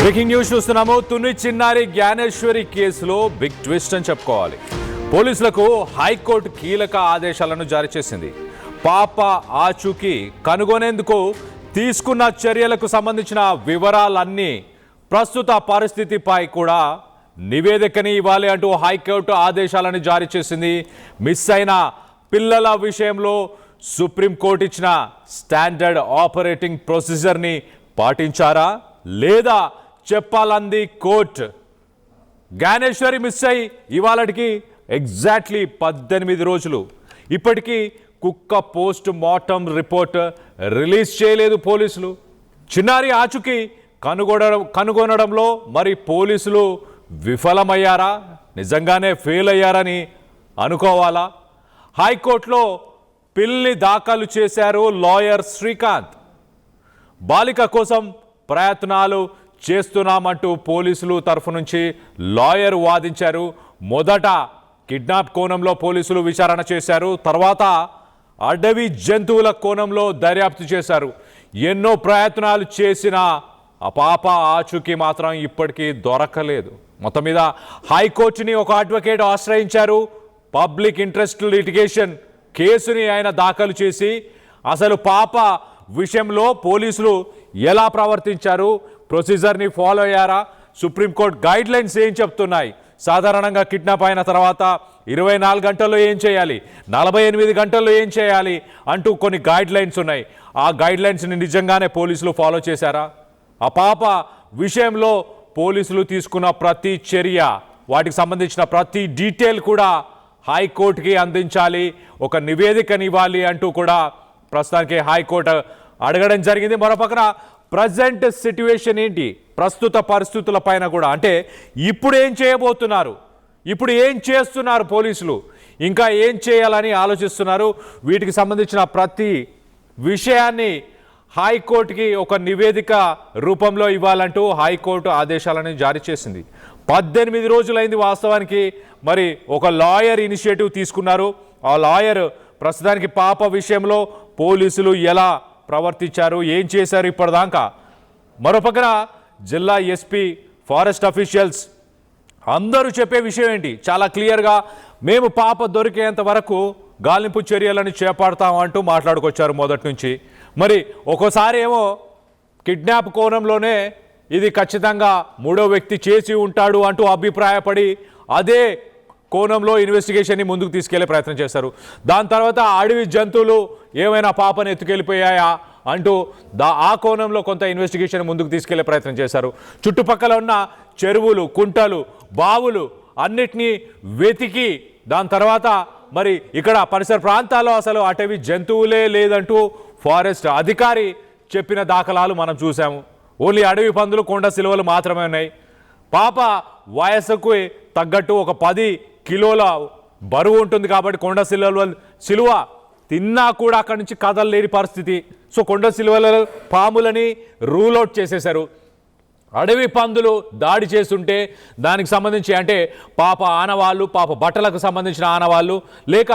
Breaking news చూస్తున్నాము. తుని చిన్నారి జ్ఞానేశ్వరి కేసులో బిగ్ ట్విస్ట్ అని చెప్పుకోవాలి. పోలీసులకు హైకోర్టు కీలక ఆదేశాలను జారీ చేసింది. పాప ఆచూకీ కనుగొనేందుకు తీసుకున్న చర్యలకు సంబంధించిన వివరాలన్నీ, ప్రస్తుత పరిస్థితిపై కూడా నివేదికని ఇవ్వాలి అంటూ హైకోర్టు ఆదేశాలను జారీ చేసింది. మిస్ అయిన పిల్లల విషయంలో సుప్రీంకోర్టు ఇచ్చిన స్టాండర్డ్ ఆపరేటింగ్ ప్రొసీజర్ని పాటించారా లేదా చెప్పాలంది కోర్టు. జ్ఞానేశ్వరి మిస్ అయి ఇవాళకి ఎగ్జాక్ట్లీ 18 రోజులు. ఇప్పటికీ కుక్క పోస్ట్ మార్టం రిపోర్ట్ రిలీజ్ చేయలేదు పోలీసులు. చిన్నారి ఆచూకీ కనుగొనడంలో మరి పోలీసులు విఫలమయ్యారా, నిజంగానే ఫెయిల్ అయ్యారని అనుకోవాలా? హైకోర్టులో పిల్ని దాఖలు చేశారు లాయర్ శ్రీకాంత్. బాలిక కోసం ప్రయత్నాలు చేస్తున్నామంటూ పోలీసులు తరఫు నుంచి లాయర్ వాదించారు. మొదట కిడ్నాప్ కోణంలో పోలీసులు విచారణ చేశారు. తర్వాత అడవి జంతువుల కోణంలో దర్యాప్తు చేశారు. ఎన్నో ప్రయత్నాలు చేసిన ఆ పాప ఆచూకీ మాత్రం ఇప్పటికీ దొరకలేదు. మొత్తం మీద హైకోర్టుని ఒక అడ్వకేట్ ఆశ్రయించారు. పబ్లిక్ ఇంట్రెస్ట్ లిటిగేషన్ కేసుని ఆయన దాఖలు చేసి అసలు పాప విషయంలో పోలీసులు ఎలా ప్రవర్తించారు, ప్రొసీజర్ని ఫాలో అయ్యారా, సుప్రీంకోర్టు గైడ్ లైన్స్ ఏం చెప్తున్నాయి, సాధారణంగా కిడ్నాప్ అయిన తర్వాత 24 గంటల్లో ఏం చేయాలి, 48 గంటల్లో ఏం చేయాలి అంటూ కొన్ని గైడ్ లైన్స్ ఉన్నాయి. ఆ గైడ్ లైన్స్ని నిజంగానే పోలీసులు ఫాలో చేశారా? ఆ పాప విషయంలో పోలీసులు తీసుకున్న ప్రతి చర్య, వాటికి సంబంధించిన ప్రతి డీటెయిల్ కూడా హైకోర్టుకి అందించాలి, ఒక నివేదికని ఇవ్వాలి అంటూ కూడా ప్రస్తుతానికి హైకోర్టు అడగడం జరిగింది. మరోపక్కన ప్రజెంట్ సిట్యుయేషన్ ఏంటి, ప్రస్తుత పరిస్థితుల పైన కూడా, అంటే ఇప్పుడు ఏం చేయబోతున్నారు, ఇప్పుడు ఏం చేస్తున్నారు పోలీసులు, ఇంకా ఏం చేయాలని ఆలోచిస్తున్నారు, వీటికి సంబంధించిన ప్రతి విషయాన్ని హైకోర్టుకి ఒక నివేదిక రూపంలో ఇవ్వాలంటూ హైకోర్టు ఆదేశాలను జారీ చేసింది. 18 రోజులైంది వాస్తవానికి. మరి ఒక లాయర్ ఇనిషియేటివ్ తీసుకున్నారు. ఆ లాయర్ ప్రస్తుతానికి పాప విషయంలో పోలీసులు ఎలా ప్రవర్తించారు, ఏం చేశారు ఇప్పటిదాకా. మరోపక్కన జిల్లా ఎస్పీ, ఫారెస్ట్ అఫీషియల్స్ అందరూ చెప్పే విషయం ఏంటి, చాలా క్లియర్గా మేము పాప దొరికేంత వరకు గాలింపు చర్యలను చేపడతామంటూ మాట్లాడుకొచ్చారు మొదటి నుంచి. మరి ఒక్కోసారి ఏమో కిడ్నాప్ కోణంలోనే ఇది ఖచ్చితంగా మూడో వ్యక్తి చేసి ఉంటాడు అంటూ అభిప్రాయపడి అదే కోణంలో ఇన్వెస్టిగేషన్ని ముందుకు తీసుకెళ్లే ప్రయత్నం చేస్తారు. దాని తర్వాత అడవి జంతువులు ఏమైనా పాపను ఎత్తుకెళ్ళిపోయాయా అంటూ ఆ కోణంలో కొంత ఇన్వెస్టిగేషన్ ముందుకు తీసుకెళ్లే ప్రయత్నం చేశారు. చుట్టుపక్కల ఉన్న చెరువులు, కుంటలు, బావులు అన్నిటినీ వెతికి దాని తర్వాత మరి ఇక్కడ పరిసర ప్రాంతాల్లో అసలు అటవీ జంతువులే లేదంటూ ఫారెస్ట్ అధికారి చెప్పిన దాఖలాలు మనం చూసాము. ఓన్లీ అడవి పందులు, కొండ సిలువలు మాత్రమే ఉన్నాయి. పాప వయస్సుకు తగ్గట్టు ఒక 10 కిలోల బరువు ఉంటుంది కాబట్టి కొండ సిలువ తిన్నా కూడా అక్కడి నుంచి కదలలేని పరిస్థితి. సో కొండ సిలువల పాములని రూల్ అవుట్ చేసేశారు. అడవి పందులు దాడి చేస్తుంటే దానికి సంబంధించి అంటే పాప ఆనవాళ్ళు, పాప బట్టలకు సంబంధించిన ఆనవాళ్ళు, లేక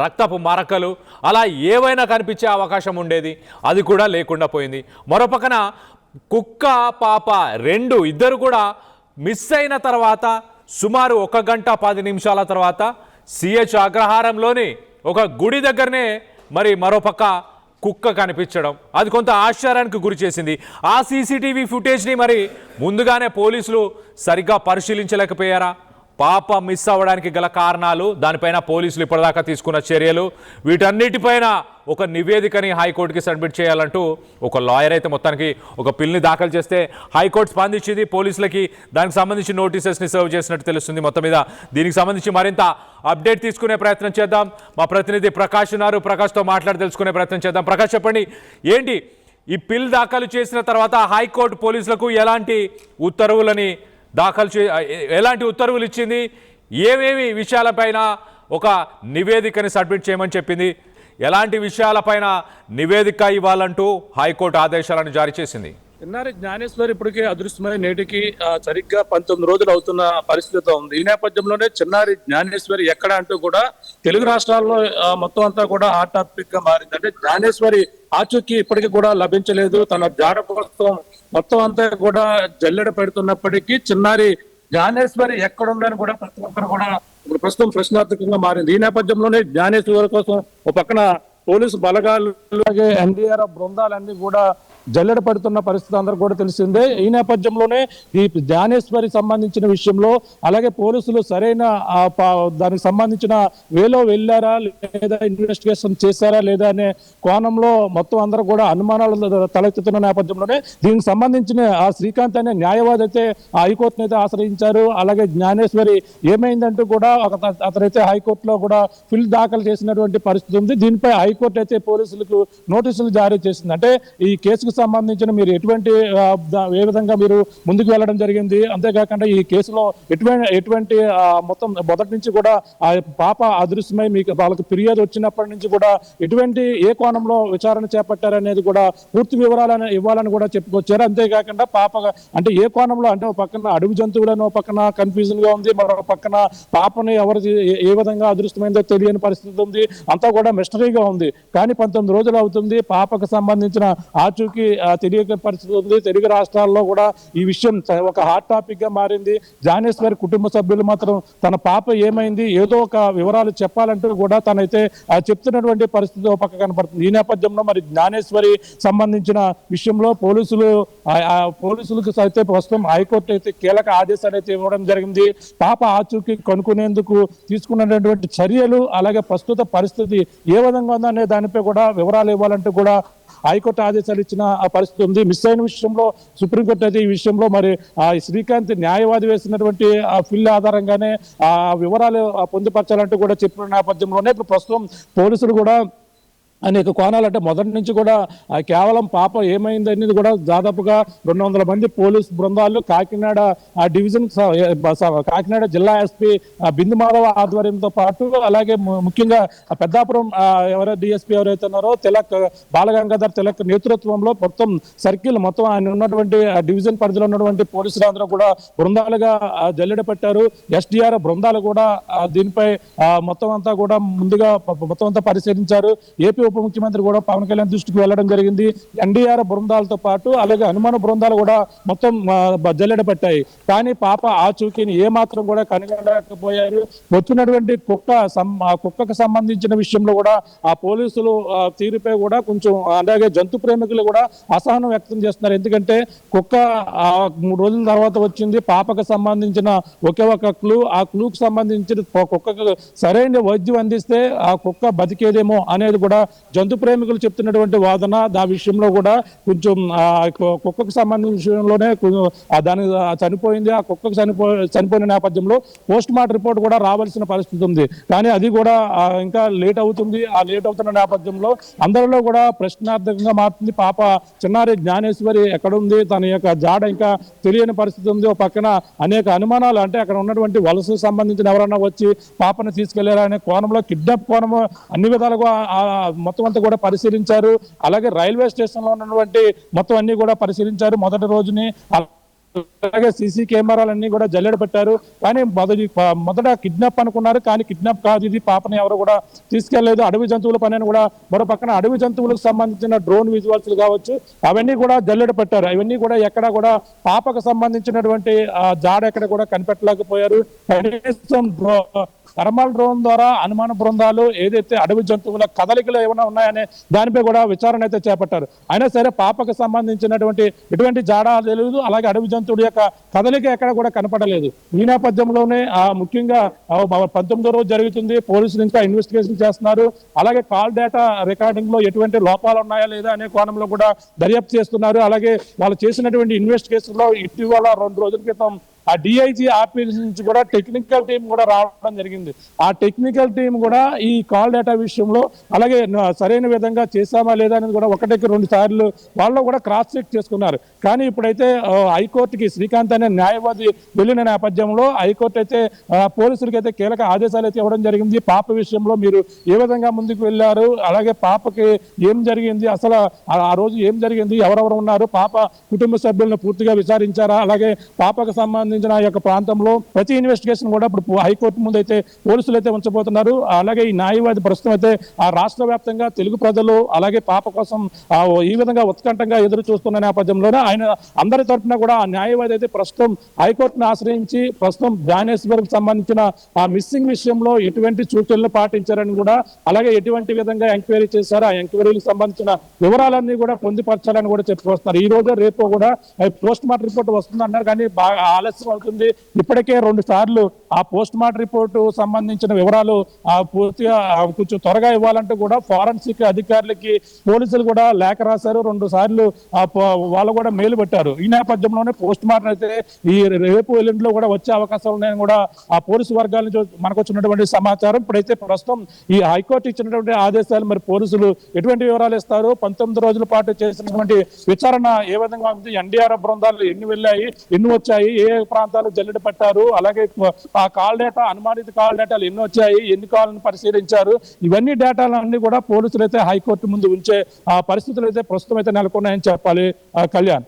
రక్తపు మరకలు అలా ఏవైనా కనిపించే అవకాశం ఉండేది, అది కూడా లేకుండా పోయింది. మరోపక్కన కుక్క పాప ఇద్దరు కూడా మిస్ అయిన తర్వాత సుమారు 1 గంట 10 నిమిషాల తర్వాత సిహెచ్ అగ్రహారంలోని ఒక గుడి దగ్గరనే మరి మరోపక్క కుక్క కనిపించడం అది కొంత ఆశ్చర్యానికి గురి చేసింది. ఆ సీసీటీవీ ఫుటేజ్ని మరి ముందుగానే పోలీసులు సరిగ్గా పరిశీలించలేకపోయారా? పాప మిస్ అవ్వడానికి గల కారణాలు, దానిపైన పోలీసులు ఇప్పటిదాకా తీసుకున్న చర్యలు, వీటన్నిటిపైన ఒక నివేదికని హైకోర్టుకి సబ్మిట్ చేయాలంటూ ఒక లాయర్ అయితే మొత్తానికి ఒక పిల్ని దాఖలు చేస్తే హైకోర్టు స్పందించింది. పోలీసులకి దానికి సంబంధించి నోటీసెస్ని సర్వ్ చేసినట్టు తెలుస్తుంది. మొత్తం మీద దీనికి సంబంధించి మరింత అప్డేట్ తీసుకునే ప్రయత్నం చేద్దాం. మా ప్రతినిధి ప్రకాష్ ఉన్నారు, ప్రకాష్తో మాట్లాడి తెలుసుకునే ప్రయత్నం చేద్దాం. ప్రకాష్, చెప్పండి, ఏంటి ఈ పిల్ దాఖలు చేసిన తర్వాత హైకోర్టు పోలీసులకు ఎలాంటి ఉత్తర్వులని ఎలాంటి ఉత్తర్వులు ఇచ్చింది, ఏమేమి విషయాలపైన ఒక నివేదికని సబ్మిట్ చేయమని చెప్పింది, ఎలాంటి విషయాలపైన నివేదిక ఇవ్వాలంటూ హైకోర్టు ఆదేశాలను జారీ చేసింది? చిన్నారి జ్ఞానేశ్వరి ఇప్పటికే అదృశ్యమై నేటికి సరిగ్గా 19 రోజులు అవుతున్న పరిస్థితితో ఉంది. ఈ నేపథ్యంలోనే చిన్నారి జ్ఞానేశ్వరి ఎక్కడ అంటూ కూడా తెలుగు రాష్ట్రాల్లో మొత్తం అంతా కూడా హాట్ టాపిక్ గా మారింది. అంటే జ్ఞానేశ్వరి ఆచూకీ ఇప్పటికీ కూడా లభించలేదు. తన జాడ కోసం మొత్తం అంతా కూడా జల్లెడ పెడుతున్నప్పటికీ చిన్నారి జ్ఞానేశ్వరి ఎక్కడుందని కూడా ప్రతి ఒక్కరు కూడా ఇప్పుడు ప్రస్తుతం ప్రశ్నార్థకంగా మారింది. ఈ నేపథ్యంలోనే జ్ఞానేశ్వరి కోసం ఒక పక్కన పోలీసు బలగాలు అలాగే ఎన్డీఆర్ఎఫ్ బృందాలన్నీ కూడా జల్లెడ పడుతున్న పరిస్థితి అందరూ కూడా తెలిసిందే. ఈ నేపథ్యంలోనే ఈ జ్ఞానేశ్వరి సంబంధించిన విషయంలో అలాగే పోలీసులు సరైన దానికి సంబంధించిన వేలో వెళ్ళారా లేదా ఇన్వెస్టిగేషన్ చేశారా లేదా అనే కోణంలో మొత్తం అందరూ కూడా అనుమానాలు తలెత్తుతున్న నేపథ్యంలోనే దీనికి సంబంధించిన ఆ శ్రీకాంత్ అనే న్యాయవాది అయితే హైకోర్టును అయితే ఆశ్రయించారు. అలాగే జ్ఞానేశ్వరి ఏమైందంటూ కూడా అతనైతే హైకోర్టులో కూడా ఫిల్ దాఖలు చేసినటువంటి పరిస్థితి ఉంది. దీనిపై హైకోర్టు అయితే పోలీసులకు నోటీసులు జారీ చేసింది. అంటే ఈ కేసుకు సంబంధించిన మీరు ఏ విధంగా మీరు ముందుకు వెళ్ళడం జరిగింది, అంతేకాకుండా ఈ కేసులో ఎటువంటి మొత్తం మొదటి నుంచి కూడా ఆ పాప అదృశ్యమై మీకు వాళ్ళకి ఫిర్యాదు వచ్చినప్పటి నుంచి కూడా ఏ కోణంలో విచారణ చేపట్టారనేది కూడా పూర్తి వివరాలను ఇవ్వాలని కూడా చెప్పుకొచ్చారు. అంతేకాకుండా పాప అంటే ఏ కోణంలో అంటే ఒక పక్కన అడవి జంతువులను పక్కన కన్ఫ్యూజన్ గా ఉంది, మరో పక్కన పాపని ఎవరు ఏ విధంగా అదృష్టమైందో తెలియని పరిస్థితి ఉంది, అంతా కూడా మిస్టరీగా ఉంది. కానీ 19 రోజులు అవుతుంది, పాపకు సంబంధించిన ఆచూకీ తెలియక పరిస్థితి ఉంది. తెలుగు రాష్ట్రాల్లో కూడా ఈ విషయం ఒక హాట్ టాపిక్ గా మారింది. జ్ఞానేశ్వరి కుటుంబ సభ్యులు మాత్రం తన పాప ఏమైంది ఏదో ఒక వివరాలు చెప్పాలంటూ కూడా తనైతే చెప్తున్నటువంటి పరిస్థితి ఒక పక్క కనపడుతుంది. ఈ నేపథ్యంలో మరి జ్ఞానేశ్వరి సంబంధించిన విషయంలో పోలీసులకు అయితే ప్రస్తుతం హైకోర్టు అయితే కీలక ఆదేశాలు అయితే ఇవ్వడం జరిగింది. పాప ఆచూకీ కనుక్కునేందుకు తీసుకున్నటువంటి చర్యలు అలాగే ప్రస్తుత పరిస్థితి ఏ విధంగా ఉందనే దానిపై కూడా వివరాలు ఇవ్వాలంటూ కూడా హైకోర్టు ఆదేశాలు ఇచ్చిన ఆ పరిస్థితి ఉంది. మిస్ అయిన విషయంలో సుప్రీంకోర్టు అయితే ఈ విషయంలో మరి శ్రీకాంత్ న్యాయవాది వేసినటువంటి ఆ ఫిల్ ఆధారంగానే ఆ వివరాలు పొందుపరచాలంటూ కూడా చెప్పిన నేపథ్యంలోనే ఇప్పుడు ప్రస్తుతం పోలీసులు కూడా అనేక కోణాలు అంటే మొదటి నుంచి కూడా కేవలం పాప ఏమైంది అనేది కూడా దాదాపుగా 200 మంది పోలీస్ బృందాలు కాకినాడ డివిజన్ కాకినాడ జిల్లా ఎస్పీ బిందు మాధవ ఆధ్వర్యంతో పాటు అలాగే ముఖ్యంగా పెద్దాపురం డిఎస్పీ ఎవరైతే ఉన్నారో బాలగంగాధర్ తిలక్ నేతృత్వంలో మొత్తం సర్కిల్ మొత్తం ఆయన ఉన్నటువంటి డివిజన్ పరిధిలో ఉన్నటువంటి పోలీసులందరూ కూడా బృందాలుగా జల్లెడ పెట్టారు. ఎస్డిఆర్ బృందాలు కూడా దీనిపై మొత్తం అంతా కూడా ముందుగా మొత్తం అంతా పరిశీలించారు. ఏపీ ఉప ముఖ్యమంత్రి కూడా పవన్ కళ్యాణ్ దృష్టికి వెళ్లడం జరిగింది. ఎన్డీఆర్ బృందాలతో పాటు అలాగే హనుమాన బృందాలు కూడా మొత్తం జల్లెడ పెట్టాయి. కానీ పాప ఆచూకీని ఏమాత్రం కూడా కనుగొనలేకపోయారు. వచ్చినటువంటి కుక్కకు సంబంధించిన విషయంలో కూడా ఆ పోలీసులు తీరుపై కూడా కొంచెం అలాగే జంతు ప్రేమికులు కూడా అసహనం వ్యక్తం చేస్తున్నారు. ఎందుకంటే కుక్క 3 రోజుల తర్వాత వచ్చింది. పాపకు సంబంధించిన ఒకే ఒక క్లూ, ఆ క్లూకు సంబంధించిన కుక్కకు సరైన వైద్యం అందిస్తే ఆ కుక్క బతికేదేమో అనేది కూడా జంతు ప్రేమికులు చెప్తున్నటువంటి వాదన. ఆ విషయంలో కూడా కొంచెం కుక్కకు సంబంధించిన విషయంలోనే దాని చనిపోయింది. ఆ కుక్కకు చనిపోయిన నేపథ్యంలో పోస్ట్ మార్టం రిపోర్ట్ కూడా రావాల్సిన పరిస్థితి ఉంది. కానీ అది కూడా ఇంకా లేట్ అవుతుంది. ఆ లేట్ అవుతున్న నేపథ్యంలో అందరిలో కూడా ప్రశ్నార్థకంగా మారుతుంది. పాప చిన్నారి జ్ఞానేశ్వరి ఎక్కడుంది, తన యొక్క జాడ ఇంకా తెలియని పరిస్థితి ఉంది. ఒక పక్కన అనేక అనుమానాలు అంటే అక్కడ ఉన్నటువంటి వలసకు సంబంధించిన ఎవరన్నా వచ్చి పాపను తీసుకెళ్లారా అనే కోణంలో కిడ్నాప్ కోణము అన్ని విధాలుగా మొత్తం అంతా కూడా పరిశీలించారు. అలాగే రైల్వే స్టేషన్ లో ఉన్నటువంటి మొత్తం అన్ని కూడా పరిశీలించారు మొదటి రోజుని. అలాగే సీసీ కెమెరాలన్నీ కూడా జల్లెడ పెట్టారు. కానీ మొదట కిడ్నాప్ అనుకున్నారు, కానీ కిడ్నాప్ కాదు, ఇది పాపని ఎవరు కూడా తీసుకెళ్లేదు. అడవి జంతువుల పని కూడా మరో పక్కన అడవి జంతువులకు సంబంధించిన డ్రోన్ విజువల్స్ కావచ్చు అవన్నీ కూడా జల్లెడ పెట్టారు. అవన్నీ కూడా ఎక్కడ కూడా పాపకు సంబంధించినటువంటి జాడ ఎక్కడ కూడా కనిపెట్టలేకపోయారు. కనీసం థర్మల్ డ్రోన్ ద్వారా అనుమాన బృందాలు ఏదైతే అడవి జంతువుల కదలికలు ఏమైనా ఉన్నాయనే దానిపై కూడా విచారణ అయితే చేపట్టారు. అయినా సరే పాపకు సంబంధించినటువంటి ఎటువంటి జాడా తెలియదు, అలాగే అడవి జంతువుల యొక్క కదలిక ఎక్కడ కూడా కనపడలేదు. ఈ నేపథ్యంలోనే ముఖ్యంగా 19వ రోజు జరుగుతుంది. పోలీసులు ఇంకా ఇన్వెస్టిగేషన్ చేస్తున్నారు. అలాగే కాల్ డేటా రికార్డింగ్ లో ఎటువంటి లోపాలు ఉన్నాయా లేదా అనే కోణంలో కూడా దర్యాప్తు చేస్తున్నారు. అలాగే వాళ్ళు చేసినటువంటి ఇన్వెస్టిగేషన్ లో ఇటీవల 2 రోజుల క్రితం ఆ డిఐజీ ఆఫీస్ నుంచి కూడా టెక్నికల్ టీం కూడా రావడం జరిగింది. ఆ టెక్నికల్ టీం కూడా ఈ కాల్ డేటా విషయంలో అలాగే సరైన విధంగా చేశామా లేదా అనేది కూడా ఒకటికి 2 సార్లు వాళ్ళు కూడా క్రాస్ చెక్ చేసుకున్నారు. కానీ ఇప్పుడైతే హైకోర్టుకి శ్రీకాంత్ అనే న్యాయవాది వెళ్ళిన నేపథ్యంలో హైకోర్టు అయితే పోలీసులకి అయితే కీలక ఆదేశాలు అయితే ఇవ్వడం జరిగింది. పాప విషయంలో మీరు ఏ విధంగా ముందుకు వెళ్ళారు, అలాగే పాపకి ఏం జరిగింది, అసలు ఆ రోజు ఏం జరిగింది, ఎవరెవరు ఉన్నారు, పాప కుటుంబ సభ్యులను పూర్తిగా విచారించారా, అలాగే పాపకు సంబంధించిన యొక్క ప్రాంతంలో ప్రతి ఇన్వెస్టిగేషన్ కూడా ఇప్పుడు హైకోర్టు ముందు అయితే పోలీసులు అయితే ఉంచబోతున్నారు. అలాగే ఈ న్యాయవాది ప్రస్తుతం అయితే ఆ రాష్ట్ర వ్యాప్తంగా తెలుగు ప్రజలు అలాగే పాప కోసం ఈ విధంగా ఉత్కంఠంగా ఎదురు చూస్తున్న నేపథ్యంలోనే ఆయన అందరి తరఫున కూడా ఆ న్యాయవాది అయితే ప్రస్తుతం హైకోర్టును ఆశ్రయించి ప్రస్తుతం జ్ఞానేశ్వర్కి సంబంధించిన ఆ మిస్సింగ్ విషయంలో ఎటువంటి సూచనలు పాటించారని కూడా అలాగే ఎటువంటి విధంగా ఎంక్వైరీ చేశారో ఆ ఎంక్వైరీకి సంబంధించిన వివరాలన్నీ కూడా పొందుపరచాలని కూడా చెప్పుకొస్తున్నారు. ఈ రోజు రేపు కూడా పోస్ట్ మార్టం రిపోర్ట్ వస్తుంది అన్నారు, కానీ బాగా ఆలస్యం అవుతుంది. ఇప్పటికే 2 సార్లు ఆ పోస్ట్ మార్టం రిపోర్టు సంబంధించిన వివరాలు పూర్తిగా కొంచెం త్వరగా ఇవ్వాలంటూ కూడా ఫారెన్సిక్ అధికారులకి పోలీసులు కూడా లేఖ రాశారు. 2 సార్లు వాళ్ళు కూడా మెయిల్ పెట్టారు. ఈ నేపథ్యంలోనే పోస్ట్ మార్టం అయితే ఈ రేపు ఎల్లుండిలో కూడా వచ్చే అవకాశాలు ఉన్నాయని కూడా ఆ పోలీసు వర్గాల నుంచి మనకు వచ్చినటువంటి సమాచారం. ఇప్పుడైతే ప్రస్తుతం ఈ హైకోర్టు ఇచ్చినటువంటి ఆదేశాలు మరి పోలీసులు ఎటువంటి వివరాలు ఇస్తారు, 19 రోజుల పాటు చేసినటువంటి విచారణ ఏ విధంగా ఉంది, ఎన్డీఆర్ఎఫ్ బృందాలు ఎన్ని వెళ్ళాయి, ఎన్ని వచ్చాయి, ఏ ప్రాంతాలు జల్లెడ పట్టారు, అలాగే ఆ కాల్ డేటా అనుమానిత కాల్ డేటాలు ఎన్ని వచ్చాయి, ఎన్ని కాళ్ళను పరిశీలించారు, ఇవన్నీ డేటాలన్నీ కూడా పోలీసులు అయితే హైకోర్టు ముందు ఉంచే పరిస్థితులు అయితే ప్రస్తుతం అయితే నెలకొన్నాయని చెప్పాలి. Kalyan.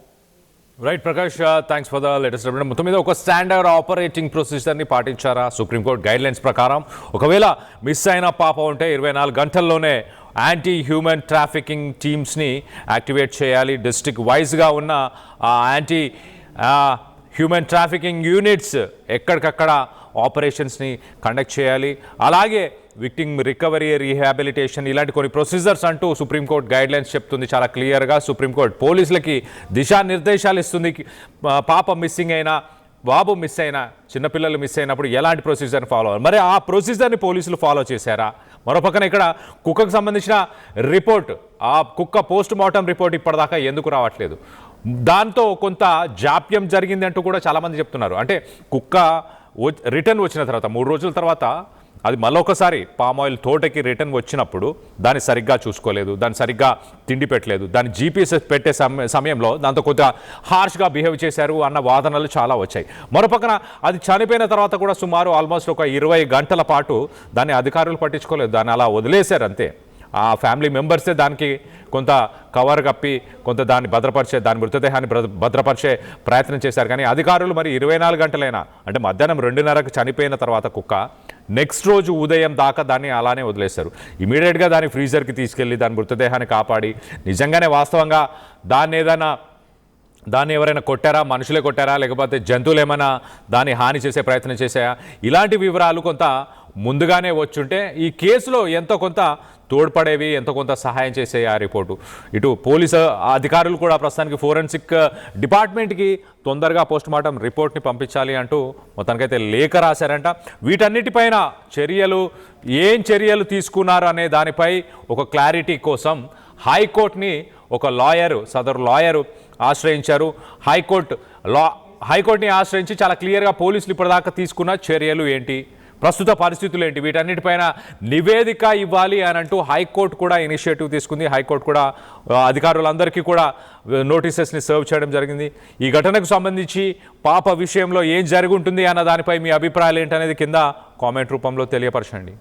Right Prakash, thanks for the latest update. మొత్తం మీద ఒక స్టాండర్డ్ ఆపరేటింగ్ ప్రొసీజర్ని పాటించారా సుప్రీంకోర్టు గైడ్ లైన్స్ ప్రకారం? ఒకవేళ మిస్ అయిన పాప ఉంటే 24 గంటల్లోనే యాంటీ హ్యూమన్ ట్రాఫికింగ్ టీమ్స్ని యాక్టివేట్ చేయాలి. డిస్ట్రిక్ట్ వైజ్గా ఉన్న యాంటీ హ్యూమన్ ట్రాఫికింగ్ యూనిట్స్ ఎక్కడికక్కడ ఆపరేషన్స్ని కండక్ట్ చేయాలి. అలాగే విక్టిమ్ రికవరీ, రీహాబిలిటేషన్ ఇలాంటి కొన్ని ప్రొసీజర్స్ అంటూ సుప్రీంకోర్టు గైడ్ లైన్స్ చెప్తుంది చాలా క్లియర్గా. సుప్రీంకోర్టు పోలీసులకి దిశానిర్దేశాలు ఇస్తుంది. పాప మిస్సింగ్ అయినా, బాబు మిస్ అయినా, చిన్నపిల్లలు మిస్ అయినప్పుడు ఎలాంటి ప్రొసీజర్ని ఫాలో అవ్వాలి, మరి ఆ ప్రొసీజర్ని పోలీసులు ఫాలో చేశారా? మరోపక్కన ఇక్కడ కుక్కకు సంబంధించిన రిపోర్ట్, ఆ కుక్క పోస్ట్ మార్టం రిపోర్ట్ ఇప్పటిదాకా ఎందుకు రావట్లేదు? దాంతో కొంత జాప్యం జరిగింది అంటూ కూడా చాలామంది చెప్తున్నారు. అంటే కుక్క రిటర్న్ వచ్చిన తర్వాత 3 రోజుల తర్వాత అది మళ్ళొకసారి పామ్ ఆయిల్ తోటకి రిటర్న్ వచ్చినప్పుడు దాన్ని సరిగ్గా చూసుకోలేదు, దాన్ని సరిగ్గా తిండి పెట్టలేదు, దాన్ని జీపీఎస్ పెట్టే సమయంలో దాంతో కొద్దిగా హార్ష్గా బిహేవ్ చేశారు అన్న వాదనలు చాలా వచ్చాయి. మరోపక్కన అది చనిపోయిన తర్వాత కూడా సుమారు ఆల్మోస్ట్ ఒక 20 గంటల పాటు దాన్ని అధికారులు పట్టించుకోలేదు, దాన్ని అలా వదిలేశారు అంతే. ఆ ఫ్యామిలీ మెంబర్సే దానికి కొంత కవర్ కప్పి కొంత దాన్ని దాని మృతదేహాన్ని భద్రపరిచే ప్రయత్నం చేశారు. కానీ అధికారులు మరి 24 గంటలైనా, అంటే మధ్యాహ్నం 2:30కు చనిపోయిన తర్వాత కుక్క నెక్స్ట్ రోజు ఉదయం దాకా దాన్ని అలానే వదిలేశారు. ఇమీడియట్గా దాన్ని ఫ్రీజర్కి తీసుకెళ్ళి దాని మృతదేహాన్ని కాపాడి నిజంగానే వాస్తవంగా దాన్ని ఎవరైనా కొట్టారా, మనుషులే కొట్టారా, లేకపోతే జంతువులు ఏమైనా దాన్ని హాని చేసే ప్రయత్నం చేశాయా, ఇలాంటి వివరాలు కొంత ముందుగానే వచ్చుంటే ఈ కేసులో ఎంతో కొంత తోడ్పడేవి, ఎంతో కొంత సహాయం చేసే ఆ రిపోర్టు. ఇటు పోలీసు అధికారులు కూడా ప్రస్తుతానికి ఫోరెన్సిక్ డిపార్ట్మెంట్కి తొందరగా పోస్ట్ మార్టం రిపోర్ట్ని పంపించాలి అంటూ మొత్తానికైతే లేఖ రాశారంట. వీటన్నిటిపైన ఏం చర్యలు తీసుకున్నారు అనే దానిపై ఒక క్లారిటీ కోసం హైకోర్టుని ఒక సదరు లాయరు ఆశ్రయించారు. హైకోర్టుని ఆశ్రయించి చాలా క్లియర్గా పోలీసులు ఇప్పటిదాకా తీసుకున్న చర్యలు ఏంటి, ప్రస్తుత పరిస్థితులు ఏంటి, వీటన్నిటిపైన నివేదిక ఇవ్వాలి అని అంటూ హైకోర్టు కూడా ఇనిషియేటివ్ తీసుకుంది. హైకోర్టు కూడా అధికారులందరికీ కూడా నోటీసెస్ని సర్వ్ చేయడం జరిగింది. ఈ ఘటనకు సంబంధించి పాప విషయంలో ఏం జరిగి ఉంటుంది అన్న దానిపై మీ అభిప్రాయాలు ఏంటనేది కింద కామెంట్ రూపంలో తెలియపరచండి.